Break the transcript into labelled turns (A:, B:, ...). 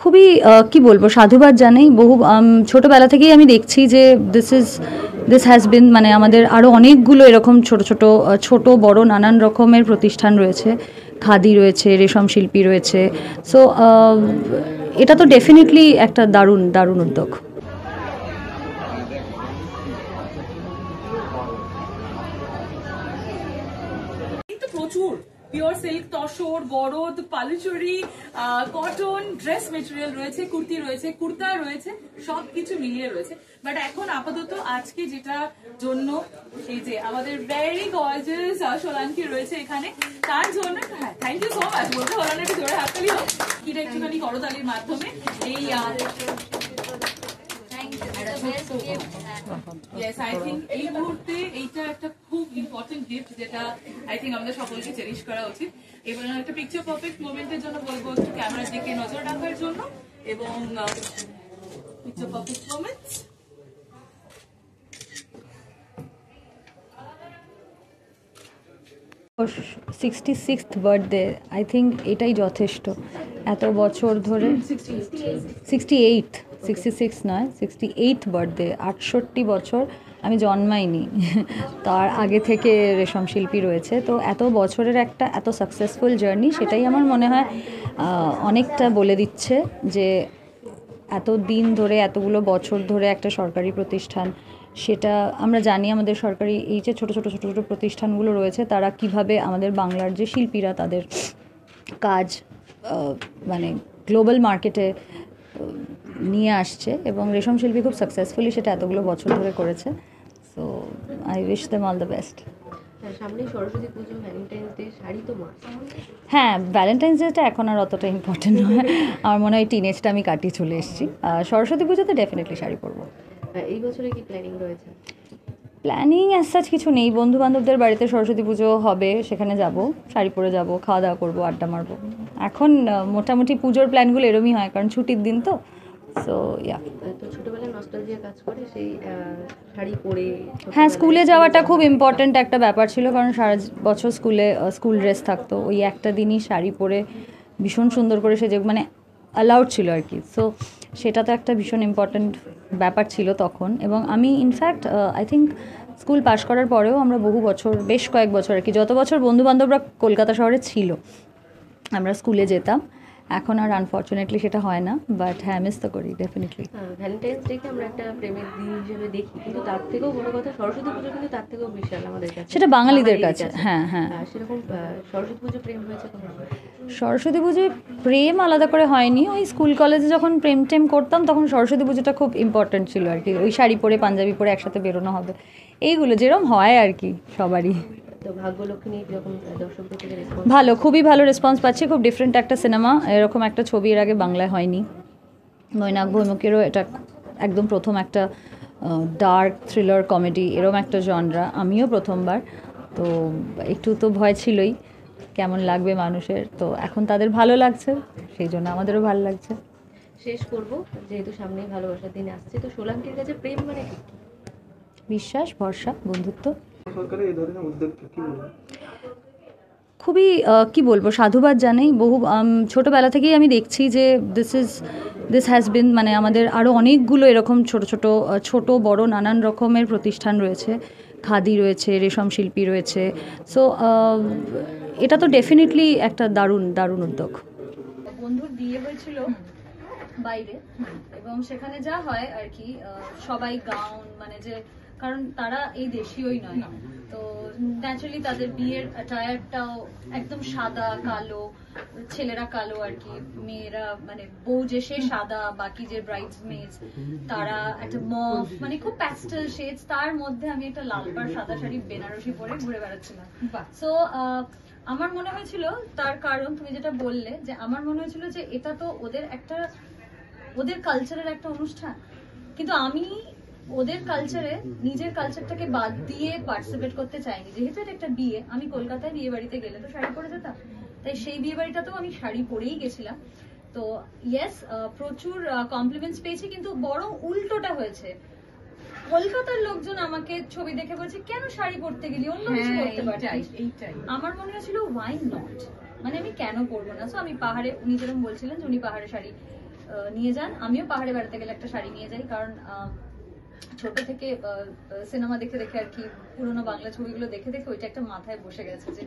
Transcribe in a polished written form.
A: খুবই কি বলবো, সাধুবাদ জানাই। বহু ছোটবেলা থেকেই আমি দেখছি যে দিস হ্যাজ বিন, মানে আমাদের আরও অনেকগুলো এরকম ছোট বড় নানান রকমের প্রতিষ্ঠান রয়েছে, খাদি রয়েছে, রেশম শিল্পী রয়েছে। সো এটা তো ডেফিনেটলি একটা দারুণ দারুণ উদ্যোগ।
B: প্রচুর পিওর সিল্ক, তসর, গরদ, পালুচুরি, কটন, ড্রেস মেটেরিয়াল রয়েছে, কুর্তি রয়েছে, কুর্তা রয়েছে, সবকিছু মিলিয়ে রয়েছে। বাট এখন আপাতত আজকে যেটা জন্য এই যে আমাদের ভেরি গর্জিয়াস সোলাঙ্কি রয়েছে এখানে, তার জন্য থ্যাংক ইউ সো মাচ। বলতে হলো না, একটু জোরে হাততালি হোক, এটা একটুখানি করতালির মাধ্যমে এই Yes, I think এই মুহূর্তে এইটা একটা খুব ইম্পর্টেন্ট গিফট, যেটা আই থিঙ্ক আমাদের সকলকে চেরিশ করা উচিত। এবং একটা পিকচার পারফেক্ট মোমেন্টের জন্য বলবো একটু ক্যামেরার দিকে নজর রাখার জন্য। এবং picture perfect moments.
A: Or 66th birthday, I think এটাই যথেষ্ট। এত বছর ধরে 68, 66 নয়, 68th বার্থডে, 68 বছর আমি জন্মাইনি, তার আগে থেকে রেশম শিল্পী রয়েছে। তো এত বছরের একটা এত সাকসেসফুল জার্নি, সেটাই আমার মনে হয় অনেকটা বলে দিচ্ছে যে এত দিন ধরে, এতগুলো বছর ধরে একটা সরকারি প্রতিষ্ঠান, সেটা আমরা জানি আমাদের সরকারি এই যে ছোটো ছোটো প্রতিষ্ঠানগুলো রয়েছে, তারা কিভাবে আমাদের বাংলার যে শিল্পীরা তাদের কাজ মানে গ্লোবাল মার্কেটে নিয়ে আসছে, এবং রেশম শিল্পী খুব সাকসেসফুলি সেটা এতগুলো বছর ধরে করেছে। So I wish them all the best.
C: সামনে সরস্বতী পুজো, ভ্যালেন্টাইন্স ডে, শাড়ি তো মাস্ট।
A: হ্যাঁ, ভ্যালেন্টাইন্স ডেটা এখন আর অতটা ইম্পর্টেন্ট নয়, আমার মনে হয় টিনেজটা আমি কাটিয়ে চলে এসেছি। সরস্বতী পুজোতে ডেফিনেটলি শাড়ি পরবো।
C: এই বছরে কি প্ল্যানিং রয়েছে?
A: প্ল্যানিং অ্যাজ সাচ কিছু নেই। বন্ধু বান্ধবদের বাড়িতে সরস্বতী পুজো হবে, সেখানে যাব, শাড়ি পরে যাব, খাওয়া দাওয়া করবো, আড্ডা মারবো। এখন মোটামুটি পুজোর প্ল্যানগুলো এরমই হয়, কারণ ছুটির দিন তো। সো ইয়া,
C: তো ছোটবেলায় নস্টালজিয়া কাজ করে সেই শাড়ি পরে।
A: হ্যাঁ, স্কুলে যাওয়াটা খুব ইম্পর্ট্যান্ট একটা ব্যাপার ছিল, কারণ সারা বছর স্কুল ড্রেস থাকতো, ওই একটা দিনই শাড়ি পরে ভীষণ সুন্দর করে সেজে, মানে অ্যালাউড ছিল আর কি। সো সেটা তো একটা ভীষণ ইম্পর্ট্যান্ট ব্যাপার ছিল তখন। এবং আমি ইনফ্যাক্ট আই থিঙ্ক স্কুল পাশ করার পরেও আমরা বহু বছর, বেশ কয়েক বছর আর কি, যত বছর বন্ধুবান্ধবরা কলকাতা শহরে ছিল, আমরা স্কুলে যেতাম। এখন আর আনফর্চুনেটলি সেটা হয় না, বাট হ্যাঁ, মিস তো করি ডেফিনেটলি।
C: ভ্যালেন্টাইন্স ডেকে আমরা একটা প্রেমের দিন হিসেবে দেখি, কিন্তু তার থেকেও বড় কথা সরস্বতী পুজো কিন্তু তার থেকেও বিশাল আমাদের কাছে,
A: সেটা বাঙালিদের কাছে। হ্যাঁ হ্যাঁ,
C: সেরকম সরস্বতী পুজো প্রেম হয়েছে কখনো?
A: সরস্বতী পুজোয় প্রেম আলাদা করে হয়নি। ওই স্কুল কলেজে যখন প্রেম টেম করতাম, তখন সরস্বতী পুজোটা খুব ইম্পর্ট্যান্ট ছিল আর কি। ওই শাড়ি পরে, পাঞ্জাবি পরে একসাথে বেরোনো হবে, এইগুলো যেরকম হয় আর কি সবারই।
C: তো ভাগ্যলক্ষ্মী যখন দর্শকদের থেকে
A: ভালো, খুবই ভালো রেসপন্স পাচ্ছি। খুব ডিফারেন্ট একটা সিনেমা, এরকম একটা ছবি এর আগে বাংলায় হয়নি। মৈনাক ভৌমিকেরও এটা একদম প্রথম একটা ডার্ক থ্রিলার কমেডি, এরকম একটা জনরা, আমিও প্রথমবার। তো একটু তো ভয় ছিলই কেমন লাগবে মানুষের, তো এখন তাদের ভালো লাগছে, সেই জন্য আমাদেরও ভালো লাগছে।
C: শেষ করব, যেহেতু সামনেই ভালোবাসার দিন আসছে, তো সোলাঙ্কির কাছে প্রেম মানে কি?
A: বিশ্বাস, ভরসা, বন্ধুত্ব।
D: সরকারের এই ধরনের উদ্যোগকে কি বলবো?
A: খুবই কি বলবো, সাধুবাদ জানাই। বহু ছোটবেলা থেকেই আমি দেখছি যে দিস হ্যাজ বিন, মানে আমাদের আরও অনেকগুলো এরকম ছোট বড় নানান রকমের প্রতিষ্ঠান রয়েছে, খাদি রয়েছে, রেশম শিল্পী রয়েছে। সো এটা তো ডেফিনেটলি একটা দারুণ দারুণ উদ্যোগ। বন্ধুর বিয়ে হয়েছিল বাইরে, এবং সেখানে যা হয় আর কি, সবাই গাউন, মানে যে, কারণ তারা এই দেশীয়ই নয়, তো ন্যাচারালি তাদের বিয়ের অ্যাটায়ারটাও একদম সাদা কালো, ছেলেরা কালো আর কি, মেয়েরা মানে বউ যে সে সাদা, বাকি যে ব্রাইডস মেডস তারা একটা মফ, মানে খুব প্যাস্টেল শেডস, তার মধ্যে আমি একটা লাল পাড় সাদা শাড়ি বেনারসি পরে ঘুরে বেড়াচ্ছিলাম। সো আমার মনে হয়েছিল, তার কারণ তুমি যেটা বললে, যে আমার মনে হয়েছিল যে এটা তো ওদের কালচারের একটা অনুষ্ঠান, কিন্তু আমি ওদের কালচারে নিজের কালচারটাকে বাদ দিয়ে পার্টিসিপেট করতে চাইনি। যেহেতু এটা একটা বিয়ে, আমি কলকাতায় বিয়ে বাড়িতে গেলে তো শাড়ি পরে যেতাম, তাই সেই বিয়ে বাড়িটাতেও আমি শাড়ি পরেই গেছিলাম। তো ইয়েস, প্রচুর কমপ্লিমেন্টস পেয়েছি, কিন্তু বড় উল্টোটা হয়েছে। কলকাতার লোকজন আমাকে ছবি দেখে বলছে, কেন শাড়ি পরতে গেলি, অন্য কিছু করতে পারতিস। আমার মনে হয়েছিল ওয়াই নট, মানে আমি কেন পরবো না? সো আমি পাহাড়ে, উনি যেরকম বলছিলেন যে উনি পাহাড়ে শাড়ি নিয়ে যান, আমিও পাহাড়ে বেড়াতে গেলে একটা শাড়ি নিয়ে যাই, কারণ ছোট থেকে সিনেমা দেখে দেখে আর কি পুরোনো বাংলা ছবিগুলো দেখে দেখে ওইটা একটা মাথায় বসে গেছে যে